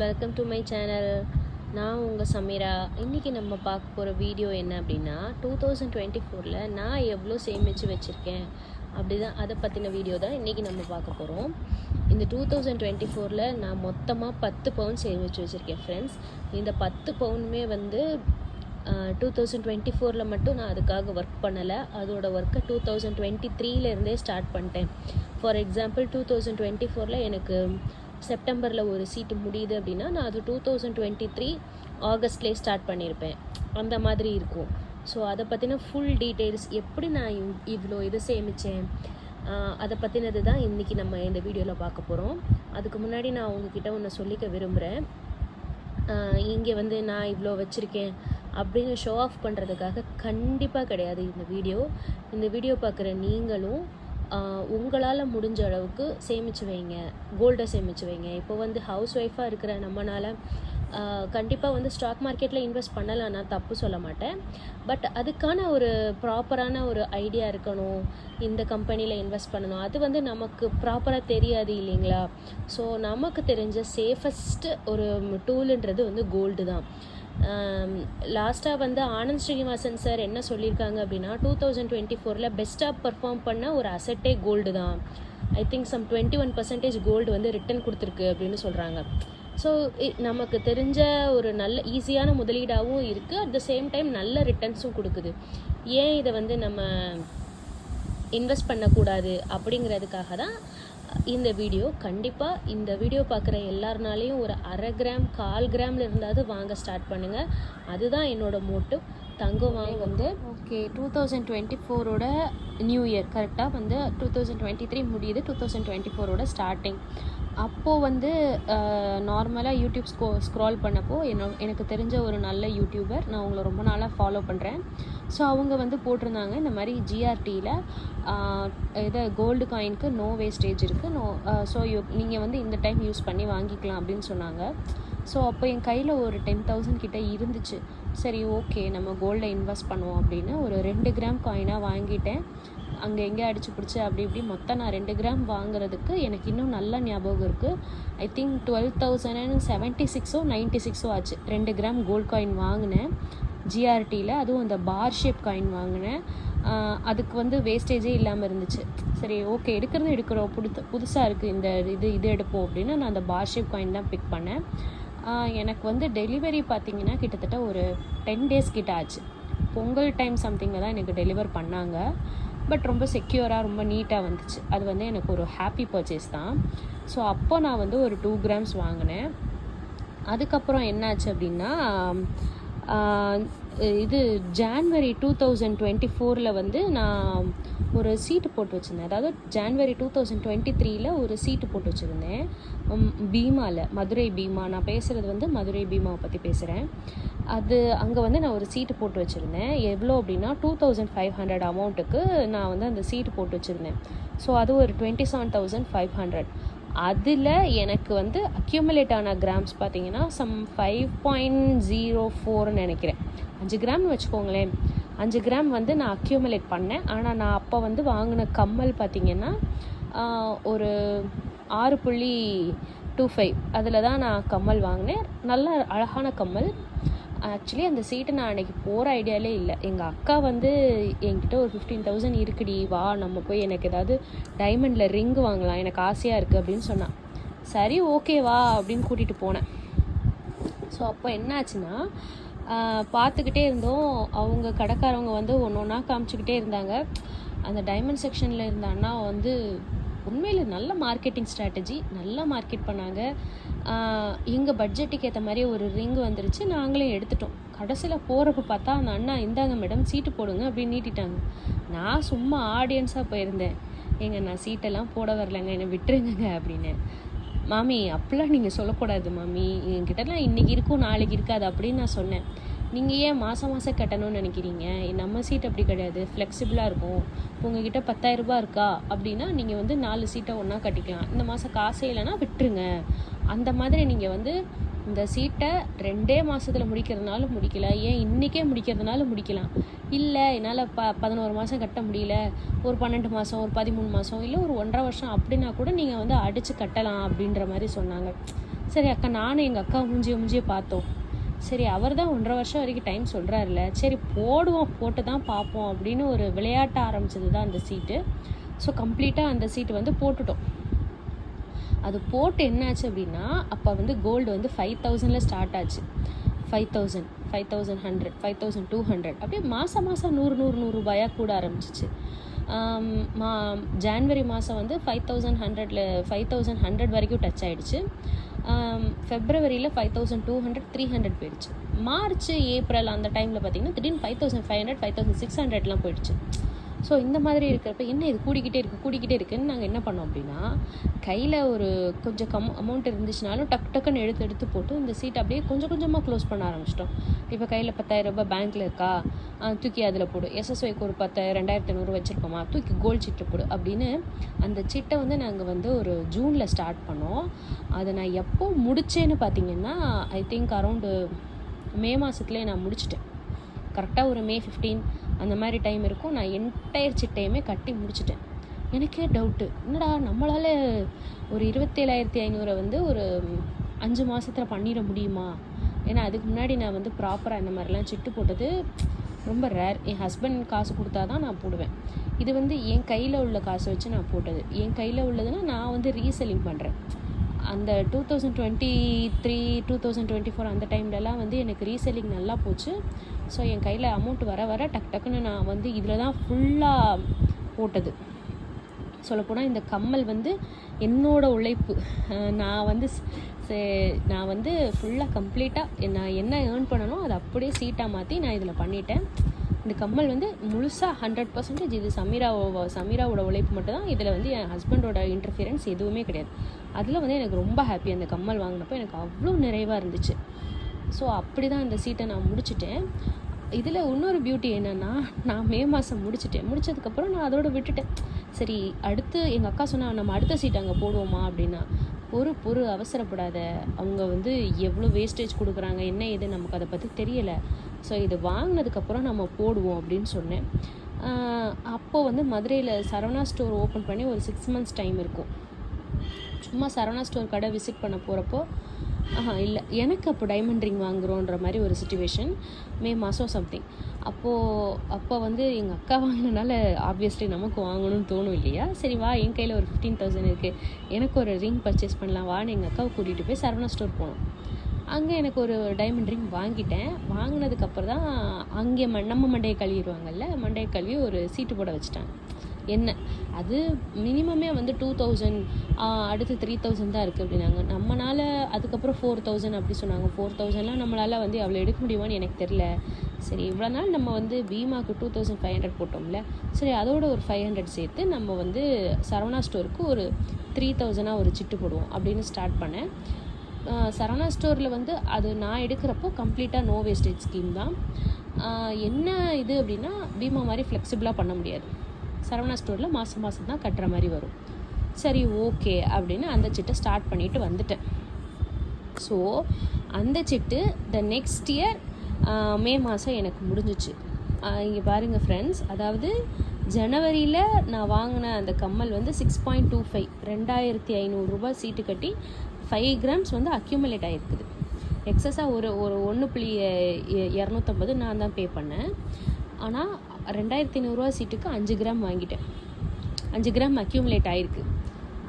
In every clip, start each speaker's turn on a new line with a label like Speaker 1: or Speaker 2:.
Speaker 1: Welcome to my channel. நான் உங்கள் சமீரா. இன்றைக்கி நம்ம பார்க்க போகிற வீடியோ என்ன அப்படின்னா 2024 நான் எவ்வளோ சேமித்து வச்சுருக்கேன் அதை பற்றின வீடியோ தான் இன்றைக்கி நம்ம பார்க்க போகிறோம். இந்த 2024 நான் மொத்தமாக 10 பவுன் சேமித்து வச்சுருக்கேன் ஃப்ரெண்ட்ஸ். இந்த 10 பவுனுமே 2024 மட்டும் நான் அதுக்காக ஒர்க் பண்ணலை. அதோட ஒர்க்கை 2023 ஸ்டார்ட் பண்ணிட்டேன். ஃபார் எக்ஸாம்பிள் 2024 எனக்கு செப்டம்பரில் ஒரு சீட்டு முடியுது அப்படின்னா நான் அது 2023 ஆகஸ்ட்லேயே ஸ்டார்ட் பண்ணியிருப்பேன். அந்த மாதிரி இருக்கும். ஸோ அதை பற்றின ஃபுல் டீட்டெயில்ஸ் எப்படி நான் இவ்வளோ சேமித்தேன் அதை பற்றினது தான் இன்றைக்கி நம்ம இந்த வீடியோவில் பார்க்க போகிறோம். அதுக்கு முன்னாடி நான் உங்ககிட்ட ஒன்று சொல்லிக்க விரும்புகிறேன். இங்கே நான் இவ்வளோ வச்சுருக்கேன் அப்படின்னு ஷோ ஆஃப் பண்ணுறதுக்காக கண்டிப்பாக கிடையாது இந்த வீடியோ பார்க்குற நீங்களும் உங்களால் முடிஞ்ச அளவுக்கு சேமித்து வைங்க, கோல்டை சேமித்து வைங்க. இப்போ ஹவுஸ் ஒய்ஃபாக இருக்கிற நம்மளால் கண்டிப்பாக ஸ்டாக் மார்க்கெட்டில் இன்வெஸ்ட் பண்ணலாம், நான் தப்பு சொல்ல மாட்டேன். பட் அதுக்கான ஒரு ப்ராப்பரான ஒரு ஐடியா இருக்கணும். இந்த கம்பெனியில் இன்வெஸ்ட் பண்ணணும், அது நமக்கு ப்ராப்பராக தெரியாது இல்லைங்களா? ஸோ நமக்கு தெரிஞ்ச சேஃபஸ்ட்டு ஒரு டூலுன்றது கோல்டு தான். லாஸ்ட்டாக ஆனந்த் ஸ்ரீனிவாசன் சார் என்ன சொல்லியிருக்காங்க அப்படின்னா 2024 பெஸ்ட்டாக பர்ஃபார்ம் பண்ண ஒரு அசெட்டே கோல்டு தான். I think some 21% gold return கொடுத்துருக்கு அப்படின்னு சொல்கிறாங்க. ஸோ நமக்கு தெரிஞ்ச ஒரு நல்ல ஈஸியான முதலீடாகவும் இருக்குது, அட் த சேம் டைம் நல்ல ரிட்டர்ன்ஸும் கொடுக்குது. ஏன் இதை நம்ம இன்வெஸ்ட் பண்ணக்கூடாது அப்படிங்கிறதுக்காக தான் இந்த வீடியோ. கண்டிப்பாக இந்த வீடியோ பார்க்குற எல்லாருனாலையும் ஒரு 1/2 கிராம் 1/4 கிராமில் இருந்தாவது வாங்க ஸ்டார்ட் பண்ணுங்கள். அதுதான் என்னோடய மோட்டிவ். தங்கம் வாங்க ஓகே 2024 நியூ இயர் கரெக்டாக 2023 முடியுது, 2024 ஸ்டார்டிங். அப்போது நார்மலாக யூடியூப் ஸ்க்ரால் பண்ணப்போ எனக்கு தெரிஞ்ச ஒரு நல்ல யூடியூபர், நான் உங்களை ரொம்ப நாளாக ஃபாலோ பண்ணுறேன். ஸோ அவங்க போட்டிருந்தாங்க இந்த மாதிரி ஜிஆர்டியில் கோல்டு காயினுக்கு நோ வேஸ்டேஜ் இருக்குது, ஸோ நீங்கள் இந்த டைம் யூஸ் பண்ணி வாங்கிக்கலாம் அப்படின்னு சொன்னாங்க. ஸோ அப்போ என் கையில் ஒரு 10,000 கிட்ட இருந்துச்சு. சரி ஓகே நம்ம கோல்டை இன்வெஸ்ட் பண்ணுவோம் அப்படின்னு ஒரு 2 கிராம் காயினாக வாங்கிட்டேன். அங்கே எங்கே அடிச்சு பிடிச்சி அப்படி இப்படி மொத்தம் நான் 2 கிராம் வாங்குறதுக்கு எனக்கு இன்னும் நல்ல ஞாபகம் இருக்குது. ஐ திங்க் 12,076 96 ஆச்சு. 2 கிராம் கோல்டு காயின் வாங்கினேன் ஜிஆர்டியில், அதுவும் அந்த பார் ஷேப் காயின் வாங்கினேன். அதுக்கு வேஸ்டேஜே இல்லாமல் இருந்துச்சு. சரி ஓகே எடுக்கிறோம் புதுசாக இருக்குது இந்த இது எடுப்போம் அப்படின்னு நான் அந்த பார் ஷேப் காயின் தான் பிக் பண்ணேன். எனக்கு டெலிவரி பார்த்திங்கன்னா கிட்டத்தட்ட ஒரு 10 டேஸ் கிட்ட ஆச்சு. பொங்கல் டைம் சம்திங்கில் தான் எனக்கு டெலிவர் பண்ணாங்க. பட் ரொம்ப செக்யூராக ரொம்ப நீட்டாக வந்துச்சு. அது எனக்கு ஒரு ஹாப்பி பர்ச்சேஸ் தான். ஸோ அப்போ நான் ஒரு 2 கிராம்ஸ் வாங்கினேன். அதுக்கப்புறம் என்னாச்சு அப்படின்னா இது ஜான்வரி 2024 நான் ஒரு சீட்டு போட்டு வச்சுருந்தேன். அதாவது ஜான்வரி 2023 ஒரு சீட்டு போட்டு வச்சுருந்தேன் பீமாவில், மதுரை பீமா. நான் பேசுகிறது மதுரை பீமாவை பற்றி பேசுகிறேன். அது அங்கே நான் ஒரு சீட்டு போட்டு வச்சுருந்தேன். எவ்வளோ அப்படின்னா 2,500 அமௌண்ட்டுக்கு நான் அந்த சீட்டு போட்டு வச்சுருந்தேன். ஸோ அது ஒரு 27,500. அதில் எனக்கு அக்யூமுலேட் ஆன கிராம்ஸ் பார்த்தீங்கன்னா சம் 5.04 நினைக்கிறேன். 5 கிராம்னு வச்சுக்கோங்களேன். 5 கிராம் நான் அக்யூமுலேட் பண்ணேன். ஆனால் நான் அப்போ வாங்கின கம்மல் பார்த்திங்கன்னா ஒரு 6.25 அதில் தான் நான் கம்மல் வாங்கினேன். நல்ல அழகான கம்மல். ஆக்சுவலி அந்த சீட்டு நான் அன்றைக்கி போகிற ஐடியாலே இல்லை. எங்கள் அக்கா என்கிட்ட ஒரு 15,000 இருக்குடி, வா நம்ம போய் எனக்கு ஏதாவது டைமண்டில் ரிங் வாங்கலாம், எனக்கு ஆசையாக இருக்குது அப்படின்னு சொன்னான். சரி ஓகே வா அப்படின்னு கூட்டிகிட்டு போனேன். ஸோ அப்போ என்னாச்சுன்னா பார்த்துக்கிட்டே இருந்தோம். அவங்க கடைக்காரவங்க ஒன்று ஒன்றா காமிச்சிக்கிட்டே இருந்தாங்க. அந்த டைமண்ட் செக்ஷனில் இருந்த அண்ணா உண்மையில் நல்ல மார்க்கெட்டிங் ஸ்ட்ராட்டஜி, நல்லா மார்க்கெட் பண்ணாங்க. எங்கள் பட்ஜெட்டுக்கு ஏற்ற மாதிரி ஒரு ரிங் வந்துருச்சு. நாங்களே எடுத்துட்டோம். கடைசியில் போகிறப்ப பார்த்தா அந்த அண்ணா இந்தாங்க மேடம் சீட்டு போடுங்க அப்படின்னு நீட்டிட்டாங்க. நான் சும்மா ஆடியன்ஸாக போயிருந்தேன். நான் சீட்டெல்லாம் போட வரலைங்க, என்னை விட்டுருங்க அப்படின்னு. மாமி அப்படிலாம் நீங்கள் சொல்லக்கூடாது மாமி, என்கிட்டலாம் இன்றைக்கி இருக்கும் நாளைக்கு இருக்காது அப்படின்னு நான் சொன்னேன். நீங்கள் ஏன் மாதம் கட்டணும்னு நினைக்கிறீங்க? நம்ம சீட் அப்படி கிடையாது, ஃப்ளெக்சிபிளாக இருக்கும். உங்ககிட்ட 10,000 ரூபா இருக்கா அப்படின்னா நீங்கள் 4 சீட்டை ஒன்றா கட்டிக்கலாம். இந்த மாதம் காசே இல்லைன்னா விட்டுருங்க. அந்த மாதிரி நீங்கள் இந்த சீட்டை 2 மாதத்தில் முடிக்கிறதுனாலும் முடிக்கலாம், ஏன் இன்றைக்கே முடிக்கிறதுனாலும் முடிக்கலாம். இல்லை என்னால் 11 மாதம் கட்ட முடியல, ஒரு 12 மாதம், ஒரு 13 மாதம், இல்லை ஒரு 1.5 வருஷம் அப்படின்னா கூட நீங்கள் அடித்து கட்டலாம் அப்படின்ற மாதிரி சொன்னாங்க. சரி அக்கா நானும் எங்கள் அக்கா மூஞ்சியை பார்த்தோம். சரி அவர் தான் 1.5 வருஷம் வரைக்கும் டைம் சொல்கிறாருல்ல, சரி போடுவோம், போட்டு தான் பார்ப்போம் அப்படின்னு ஒரு விளையாட்ட ஆரம்பிச்சது தான் அந்த சீட்டு. ஸோ கம்ப்ளீட்டாக அந்த சீட்டு வந்து போட்டுட்டோம். அது போட்டு என்னாச்சு அப்படின்னா, அப்போ வந்து கோல்டு வந்து 5,000 ஸ்டார்ட் ஆச்சு. 5,000, 5,100, 5,200 அப்படியே மாதம் 100 ரூபாயாக கூட ஆரம்பிச்சிச்சு. ஜான்வரி மாதம் வந்து 5,100 வரைக்கும் டச் ஆகிடுச்சு. ஃபெப்ரவரியில் 5,200, 300 போயிடுச்சு. மார்ச், ஏப்ரல் அந்த டைமில் பார்த்திங்கன்னா திடீர்னு 5,500, 5,600 போயிடுச்சு. ஸோ இந்த மாதிரி இருக்கிறப்ப என்ன இது கூடிக்கிட்டே இருக்குன்னு நாங்கள் என்ன பண்ணோம் அப்படின்னா, கையில் ஒரு கொஞ்சம் அமௌண்ட் இருந்துச்சுனாலும் டக்குன்னு எடுத்து போட்டு இந்த சீட் அப்படியே கொஞ்சம் கொஞ்சமாக க்ளோஸ் பண்ண ஆரம்பிச்சிட்டோம். இப்போ கையில் 10,000 ரூபாய் பேங்க்கில் இருக்கா, தூக்கி அதில் போடு. எஸ்எஸ்ஒய்க்கு ஒரு 10,000, 2,500 வச்சுருக்கோமா, தூக்கி கோல்டு சீட்டு போடு அப்படின்னு அந்த சீட்டை வந்து நாங்கள் வந்து ஒரு ஜூனில் ஸ்டார்ட் பண்ணோம். அதை நான் எப்போ முடித்தேன்னு பார்த்தீங்கன்னா, ஐ திங்க் அரௌண்டு மே மாதத்துலேயே நான் முடிச்சிட்டேன். கரெக்டாக ஒரு மே 15 அந்த மாதிரி டைம் இருக்கும். நான் என்டையர் சிட்டையுமே கட்டி முடிச்சிட்டேன். எனக்கே டவுட்டு, என்னடா நம்மளால் ஒரு 27,500 வந்து ஒரு 5 மாதத்தில் பண்ணிட முடியுமா? ஏன்னா அதுக்கு முன்னாடி நான் வந்து ப்ராப்பராக இந்த மாதிரிலாம் சிட்டு போட்டது ரொம்ப ரேர். என் ஹஸ்பண்ட் காசு கொடுத்தா தான் நான் போடுவேன். இது வந்து என் கையில் உள்ள காசை வச்சு நான் போட்டது. என் கையில் உள்ளதுன்னா நான் வந்து ரீசெல்லிங் பண்ணுறேன். அந்த 2023, 2024 அந்த டைம்லலாம் வந்து எனக்கு ரீசெல்லிங் நல்லா போச்சு. ஸோ என் கையில் அமௌண்ட் வர டக்குன்னு நான் வந்து இதில் தான் ஃபுல்லாக போட்டது. சொல்லப்போனால் இந்த கம்மல் வந்து என்னோடய உழைப்பு. நான் வந்து ஃபுல்லாக கம்ப்ளீட்டாக நான் என்ன ஏர்ன் பண்ணணும் அதை அப்படியே சீட்டாக மாற்றி நான் இதில் பண்ணிட்டேன். இந்த கம்மல் வந்து முழுசாக 100% இது சமீராவோட உழைப்பு மட்டும் தான். இதில் வந்து என் ஹஸ்பண்டோட இன்டர்ஃபியரன்ஸ் எதுவுமே கிடையாது. அதில் வந்து எனக்கு ரொம்ப ஹாப்பி. அந்த கம்மல் வாங்கினப்போ எனக்கு அவ்வளோ நிறைவாக இருந்துச்சு. ஸோ அப்படி தான் அந்த சீட்டை நான் முடிச்சிட்டேன். இதில் இன்னொரு பியூட்டி என்னென்னா, நான் மே மாதம் முடித்ததுக்கப்புறம் நான் அதோடு விட்டுட்டேன். சரி அடுத்து எங்கள் அக்கா சொன்னால் நம்ம அடுத்த சீட் அங்கே போடுவோமா அப்படின்னா, பொறு அவசரப்படாத, அவங்க வந்து எவ்வளோ வேஸ்டேஜ் கொடுக்குறாங்க என்ன ஏது நமக்கு அதை பற்றி தெரியலை. ஸோ இது வாங்கினதுக்கப்புறம் நம்ம போடுவோம் அப்படின்னு சொன்னேன். அப்போது வந்து மதுரையில் சரவணா ஸ்டோர் ஓப்பன் பண்ணி ஒரு 6 months டைம் இருக்கும். சும்மா சரவணா ஸ்டோர் கடை விசிட் பண்ண போகிறப்போ இல்லை, எனக்கு அப்போ டைமண்ட் ரிங் வாங்குகிறோன்ற மாதிரி ஒரு சிச்சுவேஷன். மே மாதம் சம்திங். அப்போ வந்து எங்கள் அக்கா வாங்கினனால ஆப்வியஸ்லி நமக்கு வாங்கணும்னு தோணும் இல்லையா? சரி வா, என் கையில் ஒரு 15,000 இருக்குது, எனக்கு ஒரு ரிங் பர்ச்சேஸ் பண்ணலாம் வான்னு எங்கள் அக்காவை கூட்டிகிட்டு போய் சரவணா ஸ்டோர் போனோம். அங்கே எனக்கு ஒரு டைமண்ட் ரிங் வாங்கிட்டேன். வாங்கினதுக்கப்புறம் தான் அங்கே நம்ம மண்டையை கழுவிடுவாங்கல்ல, மண்டையை கழுவி ஒரு சீட்டு போட வச்சுட்டாங்க. என்ன அது மினிமமே வந்து 2,000, அடுத்து 3,000 தான் இருக்குது அப்படின்னாங்க. நம்மளால் அதுக்கப்புறம் 4,000 அப்படி சொன்னாங்க. 4,000லாம் நம்மளால் வந்து அவ்வளோ எடுக்க முடியுமான்னு எனக்கு தெரில. சரி இவ்வளோ நாள் நம்ம வந்து பீமாக்கு 2,500 போட்டோம்ல, சரி அதோட ஒரு 500 சேர்த்து நம்ம வந்து சரவணா ஸ்டோருக்கு ஒரு 3,000 ஒரு சிட்டு போடுவோம் அப்படின்னு ஸ்டார்ட் பண்ணேன். சரவணா ஸ்டோரில் வந்து அது நான் எடுக்கிறப்போ கம்ப்ளீட்டாக நோ வேஸ்டேஜ் ஸ்கீம் தான். என்ன இது அப்படின்னா, பீமா மாதிரி ஃப்ளெக்சிபிளாக பண்ண முடியாது. சரவணா ஸ்டோரில் மாதம் தான் கட்டுற மாதிரி வரும். சரி ஓகே அப்படின்னு அந்த சிட்டை ஸ்டார்ட் பண்ணிவிட்டு வந்துட்டேன். ஸோ அந்த சிட்டு நெக்ஸ்ட் இயர் மே மாதம் எனக்கு முடிஞ்சிச்சு. இங்கே பாருங்கள் ஃப்ரெண்ட்ஸ், அதாவது ஜனவரியில் நான் வாங்கின அந்த கம்மல் வந்து 6.25, 2,500 ரூபாய் சீட்டு கட்டி 5 grams வந்து அக்யூமுலேட் ஆகிருக்குது. எக்ஸஸாக ஒரு 1,250 நான் தான் பே பண்ணேன். ஆனால் 2,500 ரூபா சீட்டுக்கு 5 gram வாங்கிட்டேன். 5 gram அக்யூமுலேட் ஆகிருக்கு.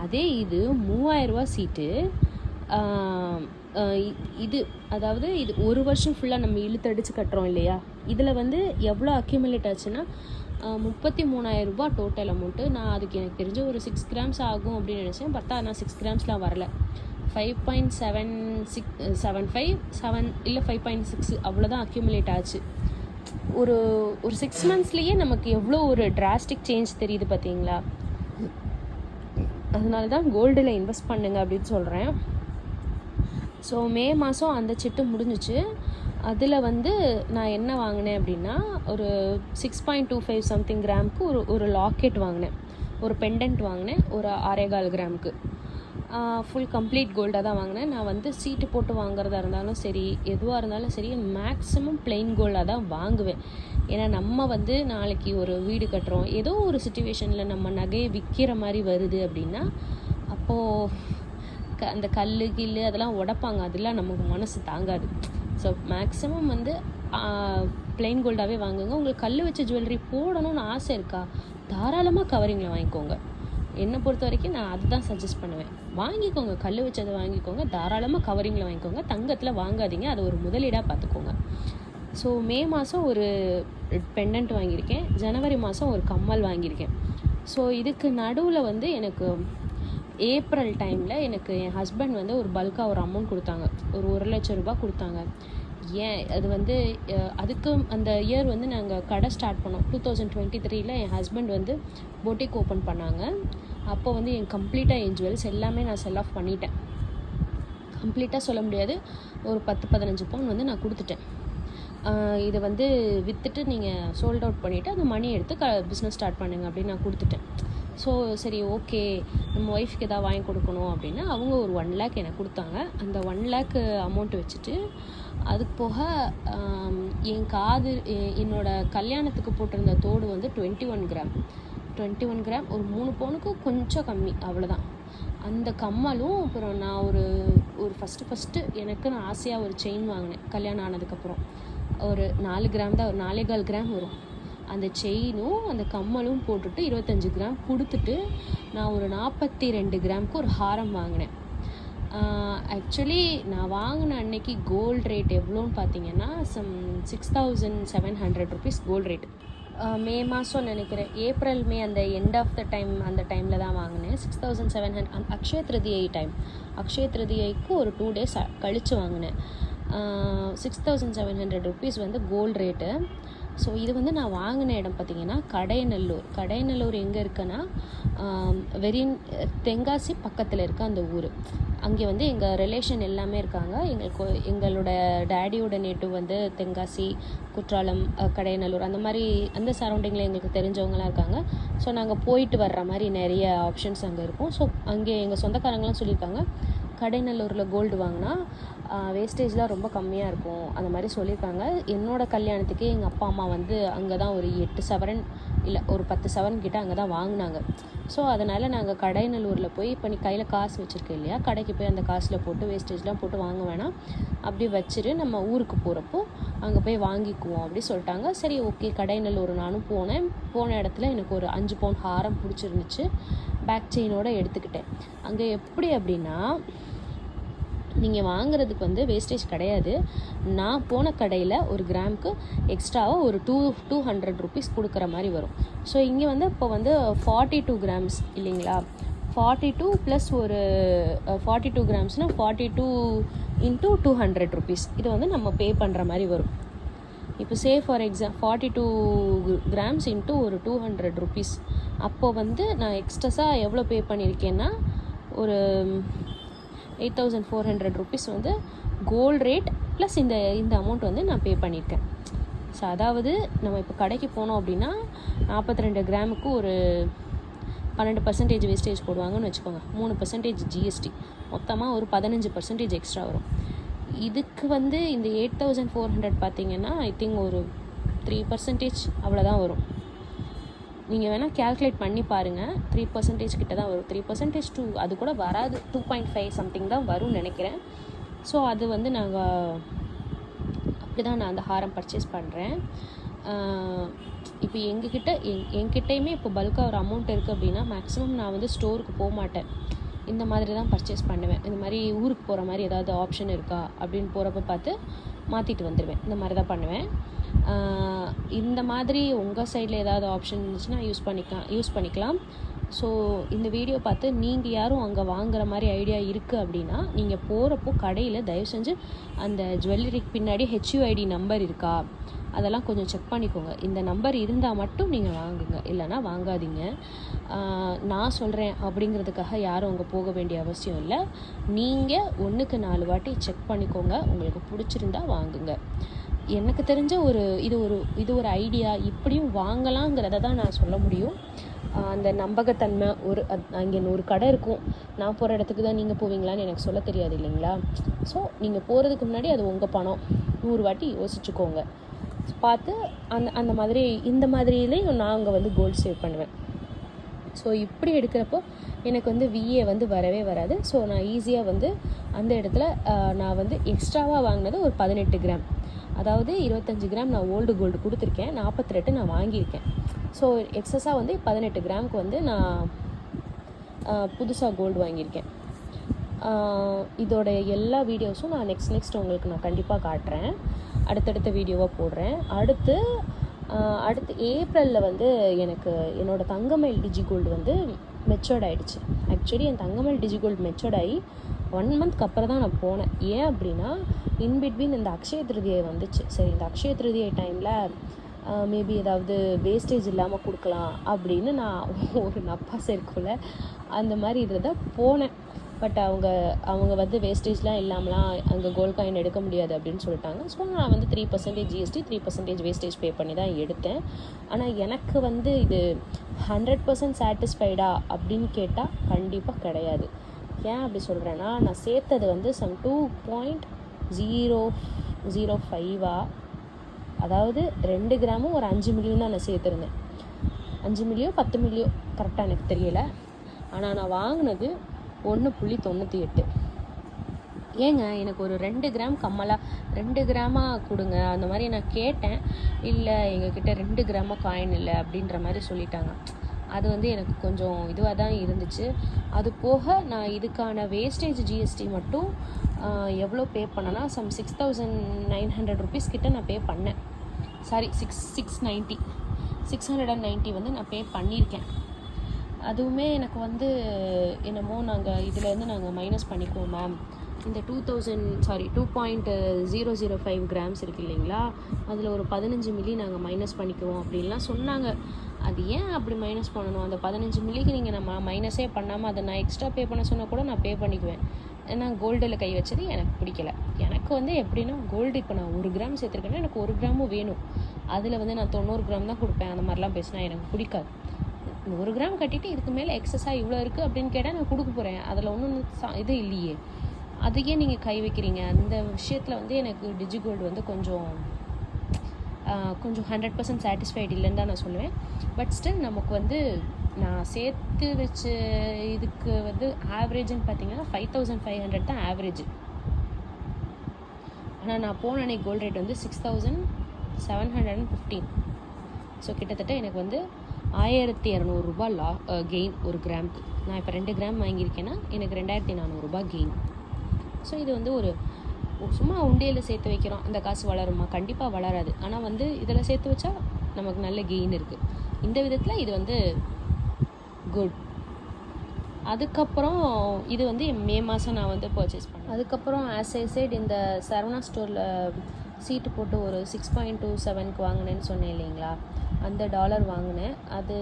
Speaker 1: அதே இது 3,000 ரூபா சீட்டு. இது அதாவது இது ஒரு வருஷம் ஃபுல்லாக நம்ம இழுத்தடிச்சு கட்டுறோம் இல்லையா, இதில் வந்து எவ்வளோ அக்யூமுலேட் ஆச்சுன்னா 33,000 ரூபாய் டோட்டல் அமௌண்ட்டு. நான் அதுக்கு எனக்கு தெரிஞ்ச ஒரு 6 grams ஆகும் அப்படின்னு நினச்சேன். பார்த்தா நான் 6 gramsலாம் வரல. 5.75 7 இல்லை 5.6 அவ்வளோதான் அக்யூமுலேட் ஆச்சு. ஒரு 6 monthsலேயே நமக்கு எவ்வளோ ஒரு டிராஸ்டிக் சேஞ்ச் தெரியுது பார்த்தீங்களா? அதனால தான் கோல்டில் இன்வெஸ்ட் பண்ணுங்க அப்படின்னு சொல்கிறேன். ஸோ மே மாதம் அந்த சிட்டு முடிஞ்சிச்சு. அதில் வந்து நான் என்ன வாங்கினேன் அப்படின்னா, ஒரு 6.25 சம்திங் கிராமுக்கு ஒரு லாக்கெட் வாங்கினேன், ஒரு பெண்டன்ட் வாங்கினேன், ஒரு 6.25 கிராமுக்கு. ஃபுல் கம்ப்ளீட் கோல்டாக தான் வாங்கினேன். நான் வந்து சீட்டு போட்டு வாங்குறதா இருந்தாலும் சரி, எதுவாக இருந்தாலும் சரி, மேக்ஸிமம் பிளெயின் கோல்டாக தான் வாங்குவேன். ஏன்னா நம்ம வந்து நாளைக்கு ஒரு வீடு கட்டுறோம், ஏதோ ஒரு சுச்சுவேஷனில் நம்ம நகையை விற்கிற மாதிரி வருது அப்படின்னா, அப்போது அந்த கல் கில்லு அதெல்லாம் உடைப்பாங்க, அதெல்லாம் நமக்கு மனசு தாங்காது. ஸோ மேக்ஸிமம் வந்து பிளெயின் கோல்டாகவே வாங்குங்க. உங்களுக்கு கல் வச்ச ஜுவல்லரி போடணும்னு ஆசை இருக்கா, தாராளமாக கவரிங்கில் வாங்கிக்கோங்க. என்னை பொறுத்த வரைக்கும் நான் அதுதான் சஜஸ்ட் பண்ணுவேன். வாங்கிக்கோங்க, கல் வச்சதை வாங்கிக்கோங்க, தாராளமாக கவரிங்கில் வாங்கிக்கோங்க. தங்கத்தில் வாங்காதீங்க, அது ஒரு முதலீடாக பார்த்துக்கோங்க. ஸோ மே மாதம் ஒரு பெண்டன்ட் வாங்கியிருக்கேன், ஜனவரி மாதம் ஒரு கம்மல் வாங்கியிருக்கேன். ஸோ இதுக்கு நடுவில் வந்து எனக்கு ஏப்ரல் டைமில் எனக்கு என் ஹஸ்பண்ட் வந்து ஒரு பல்காக ஒரு அமௌண்ட் கொடுத்தாங்க, ஒரு 1,00,000 ரூபாய் கொடுத்தாங்க. ஏன் அது வந்து அதுக்கு அந்த இயர் வந்து நாங்கள் கடை ஸ்டார்ட் பண்ணோம் 2023. என் ஹஸ்பண்ட் வந்து பொட்டிக் ஓப்பன் பண்ணாங்க. அப்போ வந்து கம்ப்ளீட்டாக என் ஜுவல்ஸ் எல்லாமே நான் செல் ஆஃப் பண்ணிட்டேன். கம்ப்ளீட்டாக சொல்ல முடியாது, ஒரு 10-15 பவுன் வந்து நான் கொடுத்துட்டேன். இதை வந்து விற்றுட்டு நீங்கள் சோல்ட் அவுட் பண்ணிவிட்டு அந்த மணி எடுத்து பிஸ்னஸ் ஸ்டார்ட் பண்ணுங்க அப்படின்னு நான் கொடுத்துட்டேன். ஸோ சரி ஓகே, நம்ம ஒய்ஃப்க்கு எதாவது வாங்கி கொடுக்கணும் அப்படின்னா அவங்க ஒரு 1 lakh எனக்கு கொடுத்தாங்க. அந்த 1 lakh அமௌண்ட் வச்சுட்டு அதுக்கு போக என்னோட கல்யாணத்துக்கு போட்டிருந்த தோடு வந்து 21 கிராம், ஒரு 3 பவுனுக்கு கொஞ்சம் கம்மி, அவ்வளோதான். அந்த கம்மலும் அப்புறம் நான் ஒரு ஃபஸ்ட்டு எனக்கு நான் ஆசையாக ஒரு செயின் வாங்கினேன் கல்யாணம் ஆனதுக்கப்புறம். ஒரு 4 கிராம் தான், ஒரு 4.25 கிராம் வரும். அந்த செயினும் அந்த கம்மலும் போட்டுட்டு 25 கிராம் கொடுத்துட்டு நான் ஒரு 42 கிராமுக்கு ஒரு ஹாரம் வாங்கினேன். ஆக்சுவலி நான் வாங்கின அன்னைக்கு கோல்டு ரேட் எவ்வளோன்னு பார்த்தீங்கன்னா 6,700 ருபீஸ் கோல்டு ரேட். மே மாதம் நினைக்கிறேன், ஏப்ரல் மே அந்த எண்ட் ஆஃப் த டைம் அந்த டைமில் தான் வாங்கினேன். 6,700 அக்ஷய திருதியைக்கு ஒரு 2 days கழித்து வாங்கினேன். 6,700 ருபீஸ் வந்து கோல்டு ரேட்டு. ஸோ இது வந்து நான் வாங்கின இடம் பார்த்திங்கன்னா கடையநல்லூர் எங்கே இருக்குன்னா தென்காசி பக்கத்தில் இருக்க அந்த ஊர். அங்கே வந்து எங்கள் ரிலேஷன் எல்லாமே இருக்காங்க. எங்களோட டேடியோட நேட்டிவ் வந்து தென்காசி, குற்றாலம், கடையநல்லூர் அந்த மாதிரி அந்த சரௌண்டிங்கில் எங்களுக்கு தெரிஞ்சவங்களாம் இருக்காங்க. ஸோ நாங்கள் போயிட்டு வர்ற மாதிரி நிறைய ஆப்ஷன்ஸ் அங்கே இருக்கும். ஸோ அங்கே எங்கள் சொந்தக்காரங்களாம் சொல்லியிருக்காங்க, கடைநல்லூரில் கோல்டு வாங்கினா வேஸ்டேஜ்லாம் ரொம்ப கம்மியாக இருக்கும் அந்த மாதிரி சொல்லியிருக்காங்க. என்னோடய கல்யாணத்துக்கு எங்கள் அப்பா அம்மா வந்து அங்கே தான் ஒரு 8 சவரன் இல்லை ஒரு 10 சவரன் கிட்ட அங்கே தான் வாங்கினாங்க. ஸோ அதனால் நாங்கள் கடைநல்லூரில் போய் இப்போ நீ கையில் காசு வச்சுருக்க இல்லையா, கடைக்கு போய் அந்த காசில் போட்டு வேஸ்டேஜ்லாம் போட்டு வாங்க வேணாம், அப்படி வச்சுட்டு நம்ம ஊருக்கு போகிறப்போ அங்கே போய் வாங்கிக்குவோம் அப்படி சொல்லிட்டாங்க. சரி ஓகே, கடைநல்லூர் நானும் போன இடத்துல எனக்கு ஒரு 5 பவுன் ஹாரம் பிடிச்சிருந்துச்சு, பேக் செயினோடு எடுத்துக்கிட்டேன். அங்கே எப்படி அப்படின்னா நீங்கள் வாங்குறதுக்கு வந்து வேஸ்டேஜ் கிடையாது. நான் போன கடையில் ஒரு கிராமுக்கு எக்ஸ்ட்ராவாக ஒரு 200 ருபீஸ் கொடுக்குற மாதிரி வரும். ஸோ இங்கே வந்து இப்போ வந்து 42 கிராம்ஸ் இல்லைங்களா, 42 ப்ளஸ் ஒரு 42 கிராம்ஸ்னால் 42 × 200 ருபீஸ் இது வந்து நம்ம பே பண்ணுற மாதிரி வரும். இப்போ ஃபார் எக்ஸாம்பிள் 42 கிராம்ஸ் × ஒரு 200 ருபீஸ். அப்போது வந்து நான் எக்ஸ்ட்ராஸாக எவ்வளோ பே பண்ணியிருக்கேன்னா ஒரு 8,400 ருபீஸ் வந்து கோல்டு ரேட் ப்ளஸ் இந்த அமௌண்ட் வந்து நான் பே பண்ணியிருக்கேன். ஸோ அதாவது நம்ம இப்போ கடைக்கு போனோம் அப்படின்னா 42 கிராமுக்கு ஒரு 12% வேஸ்டேஜ் போடுவாங்கன்னு வச்சுக்கோங்க, 3% ஜிஎஸ்டி, மொத்தமாக ஒரு 15% எக்ஸ்ட்ரா வரும். இதுக்கு வந்து இந்த 8,400 பார்த்தீங்கன்னா ஐ திங்க் ஒரு 3% அவ்வளோதான் வரும். நீங்கள் வேணால் கேல்குலேட் பண்ணி பாருங்கள், 3% கிட்ட தான் வரும். 3% அது கூட வராது, 2.5 சம்திங் தான் வரும்னு நினைக்கிறேன். ஸோ அது வந்து நாங்கள் அப்படி தான் நான் அந்த ஹாரம் பர்ச்சேஸ் பண்ணுறேன். இப்போ என்கிட்டையுமே இப்போ பல்காக ஒரு அமௌண்ட் இருக்குது அப்படின்னா மேக்ஸிமம் நான் வந்து ஸ்டோருக்கு போக மாட்டேன், இந்த மாதிரி தான் பர்ச்சேஸ் பண்ணுவேன். இந்த மாதிரி ஊருக்கு போகிற மாதிரி ஏதாவது ஆப்ஷன் இருக்கா அப்படின்னு போகிறப்ப பார்த்து மாற்றிட்டு வந்துடுவேன், இந்த மாதிரி தான் பண்ணுவேன். இந்த மாதிரி உங்கள் சைடில் ஏதாவது ஆப்ஷன் இருந்துச்சுன்னா யூஸ் பண்ணிக்கலாம். ஸோ இந்த வீடியோ பார்த்து நீங்கள் யாரும் அங்கே வாங்குற மாதிரி ஐடியா இருக்குது அப்படின்னா நீங்கள் போகிறப்போ கடையில் தயவு செஞ்சு அந்த ஜுவல்லரிக்கு பின்னாடி HUID நம்பர் இருக்கா அதெல்லாம் கொஞ்சம் செக் பண்ணிக்கோங்க. இந்த நம்பர் இருந்தால் மட்டும் நீங்கள் வாங்குங்க, இல்லைனா வாங்காதீங்க. நான் சொல்கிறேன் அப்படிங்கிறதுக்காக யாரும் அங்கே போக வேண்டிய அவசியம் இல்லை. நீங்கள் 1க்கு 4 வாட்டி செக் பண்ணிக்கோங்க, உங்களுக்கு பிடிச்சிருந்தா வாங்குங்க. எனக்கு தெரிஞ்ச இது ஒரு ஐடியா, இப்படியும் வாங்கலாங்கிறத தான் நான் சொல்ல முடியும். அந்த நம்பகத்தன்மை அங்கே 100 கடை இருக்கும், நான் போகிற இடத்துக்கு தான் நீங்கள் போவீங்களான்னு எனக்கு சொல்ல தெரியாது இல்லைங்களா. ஸோ நீங்கள் போகிறதுக்கு முன்னாடி அது உங்கள் பணம், 100 வாட்டி யோசிச்சுக்கோங்க, பார்த்து அந்த மாதிரி இந்த மாதிரிலேயும் நான் அங்கே வந்து கோல்டு சேவ் பண்ணுவேன். ஸோ இப்படி எடுக்கிறப்போ எனக்கு வந்து விஏ வந்து வரவே வராது. ஸோ நான் ஈஸியாக வந்து அந்த இடத்துல நான் வந்து எக்ஸ்ட்ராவாக வாங்கினது ஒரு 18 கிராம், அதாவது 25 கிராம் நான் ஓல்டு கோல்டு கொடுத்துருக்கேன், 48 நான் வாங்கியிருக்கேன். ஸோ எக்ஸஸாக வந்து 18 கிராமுக்கு வந்து நான் புதுசாக கோல்டு வாங்கியிருக்கேன். இதோட எல்லா வீடியோஸும் நான் நெக்ஸ்ட் உங்களுக்கு நான் கண்டிப்பாக காட்டுறேன், அடுத்தடுத்த வீடியோவாக போடுறேன். அடுத்து ஏப்ரலில் வந்து எனக்கு என்னோடய தங்கமயில் டிஜிகோல்டு வந்து மெச்சூர்ட் ஆகிடுச்சு. ஆக்சுவலி என் தங்கமயில் டிஜிகோல்டு மெச்சூர்ட் ஆகி 1 மந்த்க்கு அப்புறம் தான் நான் போனேன். ஏன் அப்படின்னா இன்பிட்வீன் இந்த அக்ஷய திருதியை வந்துச்சு. சரி, இந்த அக்ஷய திருதியை டைமில் மேபி ஏதாவது வேஸ்டேஜ் இல்லாமல் கொடுக்கலாம் அப்படின்னு நான் ஒரு நப்பாசை இருக்கும்ல, அந்த மாதிரி இதில் தான் போனேன். பட் அவங்க வந்து வேஸ்டேஜ்லாம் இல்லாமலாம் அங்கே கோல்ட் காயின் எடுக்க முடியாது அப்படின்னு சொல்லிட்டாங்க. ஸோ நான் வந்து 3% ஜிஎஸ்டி 3% வேஸ்டேஜ் பே பண்ணி தான் எடுத்தேன். ஆனால் எனக்கு வந்து இது 100% சாட்டிஸ்ஃபைடா அப்படின்னு கேட்டால் கண்டிப்பாக கிடையாது. ஏன் அப்படி சொல்கிறேன்னா, நான் சேர்த்தது வந்து சம் 2.005 அதாவது 2 கிராமும் ஒரு 5 மில்லியும் தான் நான் சேர்த்துருந்தேன். 5 மில்லியோ 10 மில்லியோ கரெக்டாக எனக்கு தெரியலை. ஆனால் நான் வாங்கினது 1.98. ஏங்க எனக்கு ஒரு 2 கிராம் கம்மலாக 2 கிராமாக கொடுங்க அந்த மாதிரி நான் கேட்டேன். இல்லை, எங்ககிட்ட 2 கிராமாக காயின் இல்லை அப்படின்ற மாதிரி சொல்லிட்டாங்க. அது வந்து எனக்கு கொஞ்சம் இதுவாக தான் இருந்துச்சு. அது போக நான் இதுக்கான வேஸ்டேஜ் ஜிஎஸ்டி மட்டும் எவ்வளோ பே பண்ணேன்னா சம் 6,900 ருபீஸ் கிட்ட நான் பே பண்ணேன். சாரி, 690 வந்து நான் பே பண்ணியிருக்கேன். அதுவுமே எனக்கு வந்து என்னமோ நாங்கள் இதுலேருந்து நாங்கள் மைனஸ் பண்ணிக்குவோம் மேம், இந்த 2.005 கிராம்ஸ் இருக்குது இல்லைங்களா, அதில் ஒரு 15 மில்லி நாங்கள் மைனஸ் பண்ணிக்குவோம் அப்படின்லாம் சொன்னாங்க. அது ஏன் அப்படி மைனஸ் பண்ணணும்? அந்த 15 மில்லிக்கு நீங்கள் நம்ம மைனஸே பண்ணாமல் அதை நான் எக்ஸ்ட்ரா பே பண்ண சொன்னால் கூட நான் பே பண்ணிக்குவேன். ஏன்னா கோல்டில் கை வச்சது எனக்கு பிடிக்கல. எனக்கு வந்து எப்படின்னா, கோல்டு இப்போ நான் 1 கிராம் சேர்த்துருக்கேன்னா எனக்கு 1 கிராமும் வேணும். அதில் வந்து நான் 90 கிராம் தான் கொடுப்பேன். அந்த மாதிரிலாம் பேசினா எனக்கு பிடிக்காது. 1 கிராம் கட்டிட்டு இதுக்கு மேலே எக்ஸஸாக இவ்வளோ இருக்குது அப்படின்னு கேட்டால் நான் கொடுக்க போகிறேன். அதில் ஒன்றும் இது இல்லையே, அதையே நீங்கள் கை வைக்கிறீங்க. அந்த விஷயத்தில் வந்து எனக்கு டிஜிகோல்டு வந்து கொஞ்சம் 100% சாட்டிஸ்ஃபைடு இல்லைன்னு தான் நான் சொல்லுவேன். பட் ஸ்டில் நமக்கு வந்து நான் சேர்த்து வச்ச இதுக்கு வந்து ஆவரேஜ்னு பார்த்தீங்கன்னா 5,500 தான் ஆவரேஜ். ஆனால் நான் போன அன்னைக்கு கோல்டு ரேட் வந்து 6,715. ஸோ கிட்டத்தட்ட எனக்கு வந்து 1,200 ரூபாய் கெயின் ஒரு கிராமுக்கு. நான் இப்போ 2 கிராம் வாங்கியிருக்கேன்னா எனக்கு 2,400 ரூபாய் கெயின். ஸோ இது வந்து ஒரு சும்மா உண்டியலில் சேர்த்து வைக்கிறோம், அந்த காசு வளருமா? கண்டிப்பாக வளராது. ஆனால் வந்து இதில் சேர்த்து வச்சா நமக்கு நல்ல கெயின் இருக்குது. இந்த விதத்தில் இது வந்து குட். அதுக்கப்புறம் இது வந்து மே மாதம் நான் வந்து பர்ச்சேஸ் பண்ணேன். அதுக்கப்புறம் ஆஸ் ஐ சைட் இந்த சரவணா ஸ்டோரில் சீட்டு போட்டு ஒரு 6.27க்கு வாங்கினேன்னு சொன்னேன் இல்லைங்களா, அந்த டாலர் வாங்கினேன். அது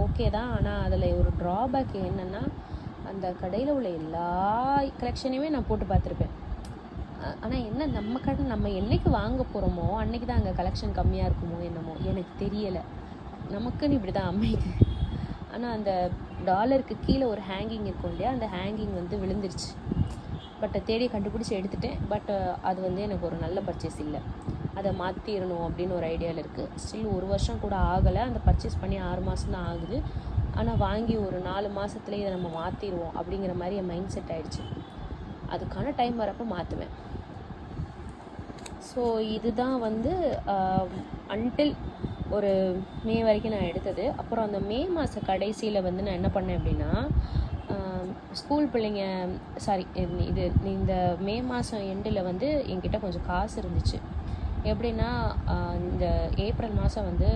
Speaker 1: ஓகே தான். ஆனால் அதில் ஒரு ட்ராபேக் என்னென்னா, அந்த கடையில் உள்ள எல்லா கலெக்ஷனையுமே நான் போட்டு பார்த்துருப்பேன். ஆனால் என்ன, நம்ம கடை நம்ம என்றைக்கு வாங்க போகிறோமோ அன்றைக்கி தான் அங்கே கலெக்ஷன் கம்மியாக இருக்குமோ என்னமோ எனக்கு தெரியலை. நமக்குன்னு இப்படி தான் அமையுது. ஆனால் அந்த டாலருக்கு கீழே ஒரு ஹேங்கிங் இருக்கும் இல்லையா, அந்த ஹேங்கிங் வந்து விழுந்துருச்சு. பட் தேடி கண்டுபிடிச்சி எடுத்துட்டேன். பட் அது வந்து எனக்கு ஒரு நல்ல பர்ச்சேஸ் இல்லை. அதை மாற்றிடணும் அப்படின்னு ஒரு ஐடியாவில் இருக்குது. ஸ்டில் 1 வருஷம் கூட ஆகலை. அந்த பர்ச்சேஸ் பண்ணி 6 மாதம் தான் ஆகுது. ஆனால் வாங்கி ஒரு 4 மாதத்துலேயே இதை நம்ம மாற்றிடுவோம் அப்படிங்கிற மாதிரி என் மைண்ட் செட் ஆகிடுச்சு. அதுக்கான டைம் வரப்போ மாற்றுவேன். ஸோ இதுதான் வந்து அன்டில் ஒரு மே வரைக்கும் நான் எடுத்தது. அப்புறம் அந்த மே மாத கடைசியில் வந்து நான் என்ன பண்ணேன் அப்படின்னா, ஸ்கூல் பிள்ளைங்க இந்த மே மாதம் எண்டில் வந்து என்கிட்ட கொஞ்சம் காசு இருந்துச்சு. எப்படின்னா, இந்த ஏப்ரல் மாதம் வந்து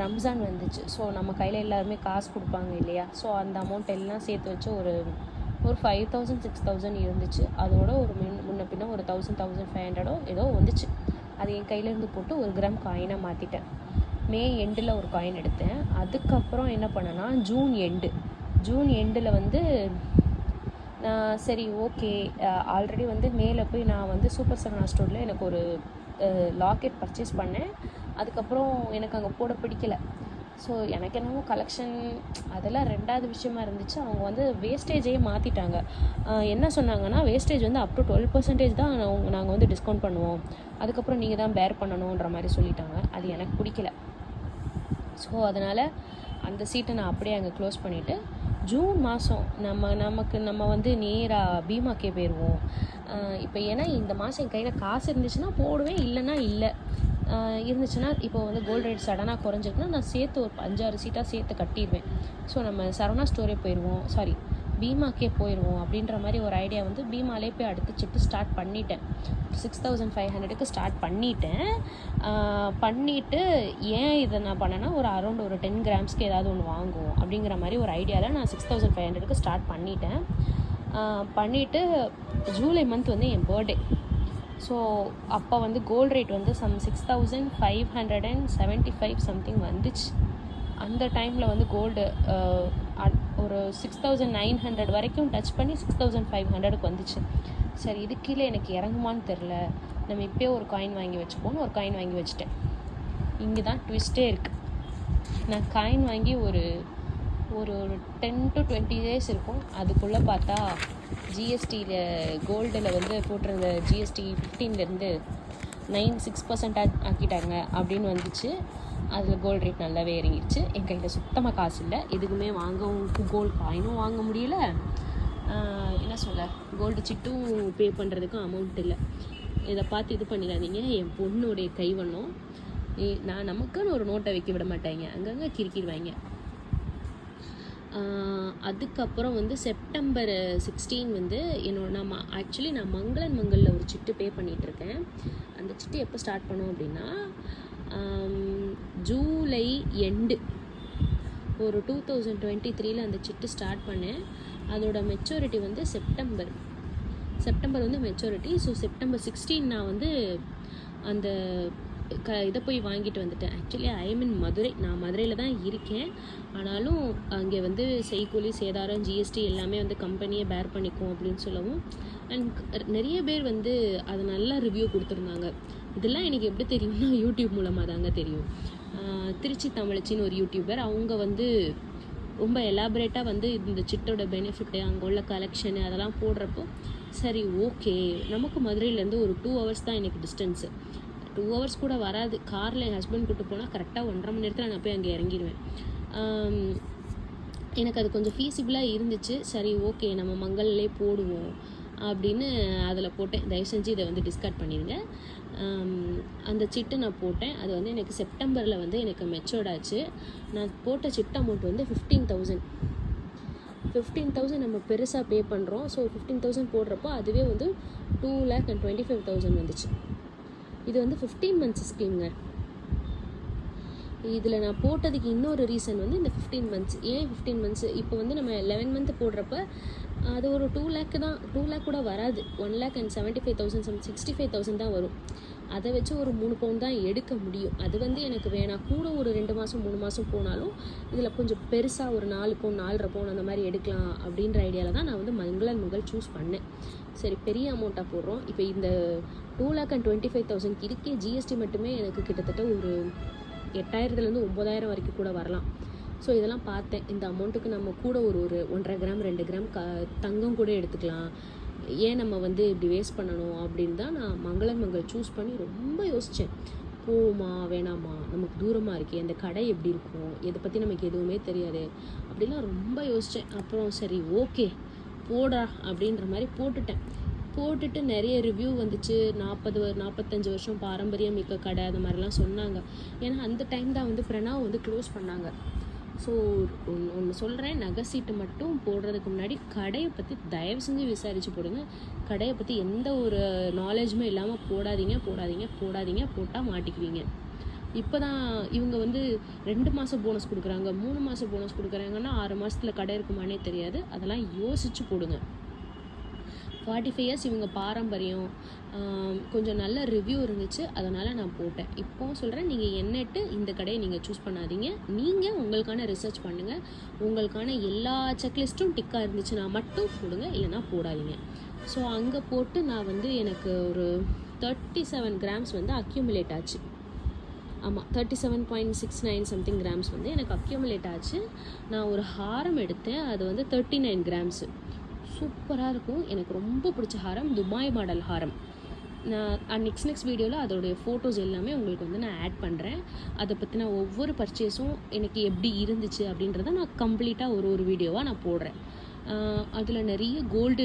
Speaker 1: ரம்ஜான் வந்துச்சு. ஸோ நம்ம கையில் எல்லாருமே காசு கொடுப்பாங்க இல்லையா, ஸோ அந்த அமௌண்ட் எல்லாம் சேர்த்து வச்சு ஒரு 5,000 6,000 இருந்துச்சு. அதோட ஒரு முன்ன பின்ன ஒரு 1,500 ஏதோ வந்துச்சு. அது என் கையிலேருந்து போட்டு 1 கிராம் காயினாக மாற்றிட்டேன். மே எண்டில் ஒரு காயின் எடுத்தேன். அதுக்கப்புறம் என்ன பண்ணேன்னா, ஜூன் எண்டில் வந்து நான் சரி ஓகே, ஆல்ரெடி வந்து மேலே போய் நான் வந்து சூப்பர் சரவணா ஸ்டோரில் எனக்கு ஒரு லாக்கெட் பர்ச்சேஸ் பண்ணேன். அதுக்கப்புறம் எனக்கு அங்கே போட பிடிக்கல. ஸோ எனக்கு என்னவோ கலெக்ஷன் அதெல்லாம் 2வது விஷயமா இருந்துச்சு. அவங்க வந்து வேஸ்டேஜையே மாற்றிட்டாங்க. என்ன சொன்னாங்கன்னா, வேஸ்டேஜ் வந்து அப் டு 12% தான் நாங்கள் வந்து டிஸ்கவுண்ட் பண்ணுவோம், அதுக்கப்புறம் நீங்கள் தான் பேர் பண்ணணுன்ற மாதிரி சொல்லிட்டாங்க. அது எனக்கு பிடிக்கல. ஸோ அதனால் அந்த சீட்டை நான் அப்படியே அங்கே க்ளோஸ் பண்ணிவிட்டு ஜூன் மாதம் நம்ம வந்து நேராக பீமாக்கே போயிடுவோம். இப்போ ஏன்னா இந்த மாதம் என் கையில் காசு இருந்துச்சுன்னா போடுவேன், இல்லைன்னா இல்லை. இருந்துச்சுன்னா இப்போ வந்து கோல்டு ரேட் சடனாக குறைஞ்சிருக்குன்னா நான் சேர்த்து ஒரு 5-6 சீட்டாக சேர்த்து கட்டிடுவேன். ஸோ நம்ம சரவணா ஸ்டோரே போயிடுவோம், பீமாக்கே போயிடுவோம் அப்படின்ற மாதிரி ஒரு ஐடியா வந்து பீமாலே போய் அடுத்த சிட்டு ஸ்டார்ட் பண்ணிட்டேன். 6500க்கு ஸ்டார்ட் பண்ணிவிட்டு ஏன் இதை நான் பண்ணேன்னா ஒரு அரௌண்ட் ஒரு 10 கிராம்ஸ்க்கு ஏதாவது ஒன்று வாங்குவோம் அப்படிங்கிற மாதிரி ஒரு ஐடியாவில் நான் 6500க்கு ஸ்டார்ட் பண்ணிவிட்டு ஜூலை மந்த் வந்து என் பர்த்டே. ஸோ அப்போ வந்து கோல்டு ரேட் வந்து 6575 சம்திங் வந்துச்சு. அந்த டைமில் வந்து கோல்டு ஒரு 6900 வரைக்கும் டச் பண்ணி 6500க்கு வந்துச்சு. சரி, இது கீழே எனக்கு இறங்குமான்னு தெரில, நம்ம இப்போயே ஒரு காயின் வாங்கி வச்சுப்போன்னு ஒரு காயின் வாங்கி வச்சுட்டேன். இங்கே தான் ட்விஸ்ட்டே இருக்குது. நான் காயின் வாங்கி ஒரு 10 to 20 days இருக்கும். அதுக்குள்ளே பார்த்தா ஜிஎஸ்டியில் கோல்டில் வந்து போட்டிருந்த ஜிஎஸ்டி 15% 6% ஆக்கிட்டாங்க அப்படின்னு வந்துச்சு. அதில் கோல்டு ரேட் நல்லாவே இறங்கிடுச்சு. என் கையில் சுத்தமாக காசு இல்லை, எதுக்குமே வாங்கவும் கோல்டு காயினும் வாங்க முடியல. என்ன சொல்ல, கோல்டு சிட்டும் பே பண்ணுறதுக்கும் அமௌண்ட் இல்லை. இதை பார்த்து இது பண்ணிடாதீங்க. என் பொண்ணுடைய கைவண்ணம். நான் நமக்குன்னு ஒரு நோட்டை வைக்க விட மாட்டாங்க, அங்கங்கே கிறுக்கிடுவாங்க. அதுக்கப்புறம் வந்து செப்டம்பர் 16 வந்து நான் மங்களன் மங்களில் ஒரு சிட்டு பே பண்ணிகிட்ருக்கேன். அந்த சிட்டு எப்போ ஸ்டார்ட் பண்ணோம் அப்படின்னா ஜூலை எண்டு ஒரு 2023 அந்த சிட்டு ஸ்டார்ட் பண்ணேன். அதோட மெச்சூரிட்டி வந்து செப்டம்பர் வந்து மெச்சூரிட்டி. ஸோ செப்டம்பர் 16 நான் வந்து அந்த இதை போய் வாங்கிட்டு வந்துட்டேன். ஆக்சுவலி ஐ மீன் மதுரை, நான் மதுரையில் தான் இருக்கேன். ஆனாலும் அங்கே வந்து செய்கூலி சேதாரம் ஜிஎஸ்டி எல்லாமே வந்து கம்பெனியை பேர் பண்ணிக்கும் அப்படின்னு சொல்லவும், அண்ட் நிறைய பேர் வந்து அதை நல்லா ரிவ்யூ கொடுத்துருந்தாங்க. இதெல்லாம் எனக்கு எப்படி தெரியும்னா யூடியூப் மூலமாக தாங்க தெரியும். திருச்சி தமிழச்சின்னு ஒரு யூடியூபர், அவங்க வந்து ரொம்ப எலாபரேட்டாக வந்து இந்த சிட்டோட பெனிஃபிட்டு, அங்கே உள்ள கலெக்ஷனு அதெல்லாம் போடுறப்போ சரி ஓகே, நமக்கு மதுரையிலேருந்து ஒரு 2 hours தான் எனக்கு டிஸ்டன்ஸு. 2 hours கூட வராது. காரில் என் ஹஸ்பண்ட் கூப்பிட்டு போனால் கரெக்டாக 1.5 மணி நேரத்தில் நான் போய் அங்கே இறங்கிடுவேன். எனக்கு அது கொஞ்சம் ஃபீஸிபிளாக இருந்துச்சு. சரி ஓகே, நம்ம மங்கல்லே போடுவோம் அப்படின்னு அதில் போட்டேன். தயவு செஞ்சு இதை வந்து டிஸ்கார்ட் பண்ணிடுங்க. அந்த சிட்டு நான் போட்டேன். அது வந்து எனக்கு செப்டம்பரில் வந்து எனக்கு மெச்சூர்ட் ஆச்சு. நான் போட்ட சிட் அமௌண்ட் வந்து 15,000 நம்ம பெருசாக பே பண்ணுறோம். ஸோ 15,000 போடுறப்போ அதுவே வந்து 2,25,000 வந்துச்சு. இது வந்து 15 months ஸ்கீம்ங்க. இதில் நான் போட்டதுக்கு இன்னொரு ரீசன் வந்து இந்த 15 months. ஏன் 15 months? இப்போ வந்து நம்ம 11 month போடுறப்ப அது ஒரு 2 lakh தான், 2 lakh கூட வராது. 1,75,000 65,000 தான் வரும். அதை வச்சு ஒரு 3 பவுன் தான் எடுக்க முடியும். அது வந்து எனக்கு வேணாம். கூட ஒரு 2 மாதம் 3 மாதம் போனாலும் இதில் கொஞ்சம் பெருசாக ஒரு 4 பவுன் 4.5 பவுன் அந்த மாதிரி எடுக்கலாம் அப்படின்ற ஐடியாவில் தான் நான் வந்து மங்களன் மங்கள் சூஸ் பண்ணேன். சரி, பெரிய அமௌண்ட்டாக போடுறோம். இப்போ இந்த 2,25,000 இருக்கே ஜிஎஸ்டி மட்டுமே எனக்கு கிட்டத்தட்ட ஒரு 8,000 9,000 வரைக்கும் கூட வரலாம். ஸோ இதெல்லாம் பார்த்தேன். இந்த அமௌண்ட்டுக்கு நம்ம கூட ஒரு 1.5 கிராம் 2 கிராம் தங்கம் கூட எடுத்துக்கலாம். ஏன் நம்ம வந்து இப்படி வேஸ்ட் பண்ணணும் அப்படின்னு தான் நான் மங்களன் மங்கள் சூஸ் பண்ணி ரொம்ப யோசித்தேன். போமா வேணாமா, நமக்கு தூரமாக இருக்கே, அந்த கடை எப்படி இருக்கும், இதை பற்றி நமக்கு எதுவுமே தெரியாது அப்படிலாம் ரொம்ப யோசித்தேன். அப்புறம் சரி ஓகே போடா அப்படின்ற மாதிரி போட்டுட்டு நிறைய ரிவ்யூ வந்துச்சு. 40-45 வருஷம் பாரம்பரியம் மிக்க கடை அந்த மாதிரிலாம் சொன்னாங்க. ஏன்னா அந்த டைம் தான் வந்து பிரணாவ் வந்து க்ளோஸ் பண்ணாங்க. ஸோ ஒன்று சொல்கிறேன், நகை சீட்டு மட்டும் போடுறதுக்கு முன்னாடி கடையை பற்றி தயவு செஞ்சு விசாரித்து போடுங்க. கடையை பற்றி எந்த ஒரு நாலேஜுமே இல்லாமல் போடாதீங்க. போட்டால் மாட்டிக்குவீங்க. இப்போ தான் இவங்க வந்து 2 மாதம் போனஸ் கொடுக்குறாங்க, 3 மாதம் போனஸ் கொடுக்குறாங்கன்னா 6 மாதத்தில் கடை இருக்குமானே தெரியாது. அதெல்லாம் யோசித்து போடுங்க. 45 years இவங்க பாரம்பரியம், கொஞ்சம் நல்ல ரிவ்யூ இருந்துச்சு, அதனால் நான் போட்டேன். இப்போ சொல்கிறேன், நீங்கள் என்னட்டு இந்த கடையை நீங்கள் சூஸ் பண்ணாதீங்க. நீங்கள் உங்களுக்கான ரிசர்ச் பண்ணுங்கள். உங்களுக்கான எல்லா செக்லிஸ்ட்டும் டிக்காக இருந்துச்சுன்னா மட்டும் போடுங்க, இல்லைனா போடாதீங்க. ஸோ அங்கே போட்டு நான் வந்து எனக்கு ஒரு 37 grams வந்து அக்யூமுலேட் ஆச்சு. ஆமாம், 37.69 சம்திங் கிராம்ஸ் வந்து எனக்கு அக்யூமுலேட் ஆச்சு. நான் ஒரு ஹாரம் எடுத்தேன், அது வந்து 39 grams. சூப்பராக இருக்கும். எனக்கு ரொம்ப பிடிச்ச ஹாரம் துபாய் மாடல் ஹாரம். நான் நெக்ஸ்ட் வீடியோவில் அதோடைய ஃபோட்டோஸ் எல்லாமே உங்களுக்கு வந்து நான் ஆட் பண்ணுறேன். அதை பற்றின ஒவ்வொரு பர்ச்சேஸும் எனக்கு எப்படி இருந்துச்சு அப்படின்றத நான் கம்ப்ளீட்டாக ஒரு வீடியோவாக நான் போடுறேன். அதில் நிறைய கோல்டு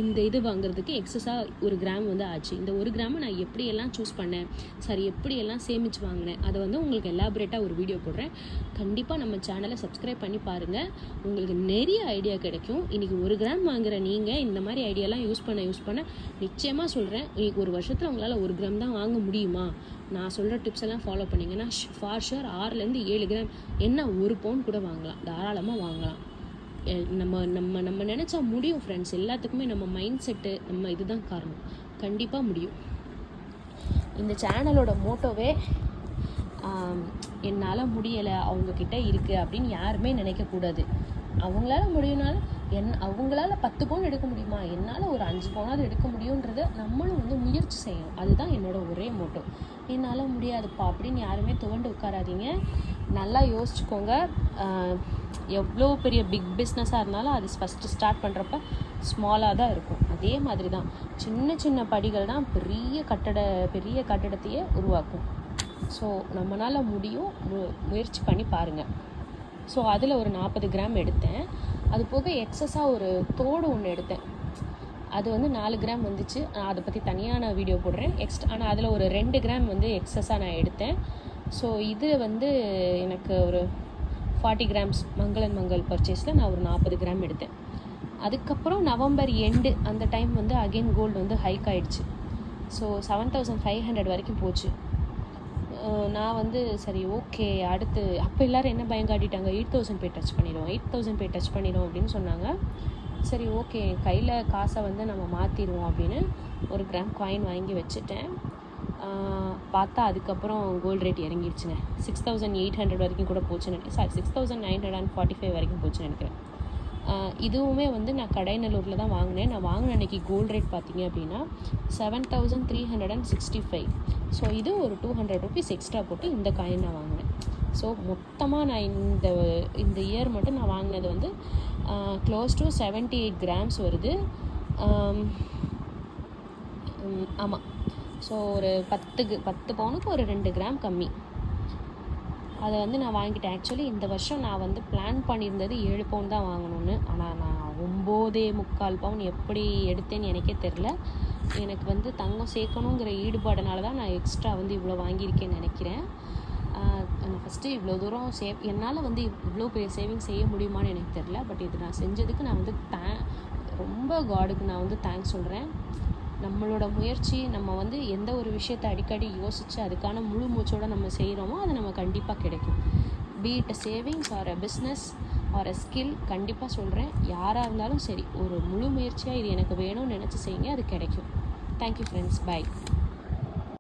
Speaker 1: இந்த இது வாங்குறதுக்கு எக்ஸஸாக 1 கிராம் வந்து ஆச்சு. இந்த 1 கிராமை நான் எப்படியெல்லாம் சூஸ் பண்ணேன், சரி எப்படியெல்லாம் சேமித்து வாங்கினேன், அதை வந்து உங்களுக்கு எலாபரேட்டாக ஒரு வீடியோ போடுறேன். கண்டிப்பாக நம்ம சேனலை சப்ஸ்கிரைப் பண்ணி பாருங்கள், உங்களுக்கு நிறைய ஐடியா கிடைக்கும். இன்றைக்கி 1 கிராம் வாங்குகிற நீங்கள் இந்த மாதிரி ஐடியாலாம் யூஸ் பண்ண நிச்சயமாக சொல்கிறேன், இன்றைக்கி ஒரு வருஷத்தில் உங்களால் 1 கிராம் தான் வாங்க முடியுமா? நான் சொல்கிற டிப்ஸ் எல்லாம் ஃபாலோ பண்ணிங்கன்னா ஃபார் ஷுர் 6லேருந்து 7 கிராம் என்ன 1 பவுன் கூட வாங்கலாம், தாராளமாக வாங்கலாம். நம்ம நினச்சா முடியும் ஃப்ரெண்ட்ஸ். எல்லாத்துக்குமே நம்ம மைண்ட் செட்டு, நம்ம இதுதான் காரணம். கண்டிப்பாக முடியும். இந்த சேனலோட மோட்டோவே என்னால் முடியலை, அவங்கக்கிட்ட இருக்குது அப்படின்னு யாருமே நினைக்கக்கூடாது. அவங்களால முடியும்னாலும் அவங்களால 10 பவுன் எடுக்க முடியுமா, என்னால் ஒரு 5 பவுனாவது எடுக்க முடியுன்றதை நம்மளும் வந்து முயற்சி செய்யணும். அதுதான் என்னோட ஒரே மோட்டோ. என்னால் முடியாதுப்பா அப்படின்னு யாருமே துவண்டு உட்காராதீங்க. நல்லா யோசிச்சுக்கோங்க. எவ்வளோ பெரிய பிக் பிஸ்னஸாக இருந்தாலும் அது ஃபஸ்ட்டு ஸ்டார்ட் பண்ணுறப்ப ஸ்மாலாக தான் இருக்கும். அதே மாதிரி தான் சின்ன சின்ன படிகள் தான் பெரிய கட்டடத்தையே உருவாக்கும். ஸோ நம்மளால் முடியும், முயற்சி பண்ணி பாருங்கள். ஸோ அதில் ஒரு 40 கிராம் எடுத்தேன். அது போக எக்ஸஸாக ஒரு தோடு ஒன்று எடுத்தேன். அது வந்து 4 கிராம் வந்துச்சு. நான் அதை பற்றி தனியாக நான் வீடியோ போடுறேன். ஆனால் அதில் ஒரு 2 கிராம் வந்து எக்ஸஸாக நான் எடுத்தேன். ஸோ இது வந்து எனக்கு ஒரு 40 கிராம்ஸ் மங்கள் பர்ச்சேஸில் நான் ஒரு 40 கிராம் எடுத்தேன். அதுக்கப்புறம் நவம்பர் எண்டு அந்த டைம் வந்து அகெயின் கோல்டு வந்து ஹைக் ஆகிடுச்சு. ஸோ 7500 வரைக்கும் போச்சு. நான் வந்து சரி ஓகே, அடுத்து அப்போ எல்லோரும் என்ன பயம் காட்டிட்டாங்க, 8000 போய் டச் பண்ணிடும் அப்படின்னு சொன்னாங்க. சரி ஓகே, கையில் காசை வந்து நம்ம மாற்றிடுவோம் அப்படின்னு 1 கிராம் காயின் வாங்கி வச்சுட்டேன். பார்த்தா அதுக்கப்புறம் கோல்டு ரேட் இறங்கிடுச்சுங்க. 6800 வரைக்கும் கூட போச்சுன்னு நினைக்கிறேன். 6945 வரைக்கும் போச்சுன்னு நினைக்கிறேன். இதுவுமே வந்து நான் கடைநல்லூரில் தான் வாங்கினேன். நான் வாங்கின அன்றைக்கி கோல்டு ரேட் பார்த்தீங்க அப்படின்னா 7365. ஸோ இது ஒரு 200 ருபீஸ் எக்ஸ்ட்ரா போட்டு இந்த காயின் நான் வாங்கினேன். ஸோ மொத்தமாக நான் இந்த இயர் மட்டும் நான் வாங்கினது வந்து க்ளோஸ் டு 78 கிராம்ஸ் வருது. ஆமாம். ஸோ ஒரு 10 பவுனுக்கு ஒரு 2 கிராம் கம்மி. அதை வந்து நான் வாங்கிட்டேன். ஆக்சுவலி இந்த வருஷம் நான் வந்து பிளான் பண்ணியிருந்தது 7 பவுன் தான் வாங்கணும்னு. ஆனால் நான் 9.25 பவுன் எப்படி எடுத்தேன்னு எனக்கே தெரில. எனக்கு வந்து தங்கம் சேர்க்கணுங்கிற ஈடுபாடுனால தான் நான் எக்ஸ்ட்ரா வந்து இவ்வளோ வாங்கியிருக்கேன்னு நினைக்கிறேன். நான் ஃபஸ்ட்டு இவ்வளோ தூரம் என்னால் வந்து இவ்வளோ பெரிய சேவிங் செய்ய முடியுமான்னு எனக்கு தெரில. பட் இது நான் செஞ்சதுக்கு நான் வந்து ரொம்ப காடுக்கு நான் வந்து தேங்க்ஸ் சொல்கிறேன். நம்மளோட முயற்சி, நம்ம வந்து எந்த ஒரு விஷயத்தை அடிக்கடி யோசித்து அதுக்கான முழு மூச்சோடு நம்ம செய்கிறோமோ அது நம்ம கண்டிப்பாக கிடைக்கும். Be it a savings or a business or a skill, கண்டிப்பாக சொல்கிறேன், யாராக இருந்தாலும் சரி ஒரு முழு முயற்சியாக இது எனக்கு வேணும்னு நினச்சி செய்யுங்க, அது கிடைக்கும். Thank you friends, by.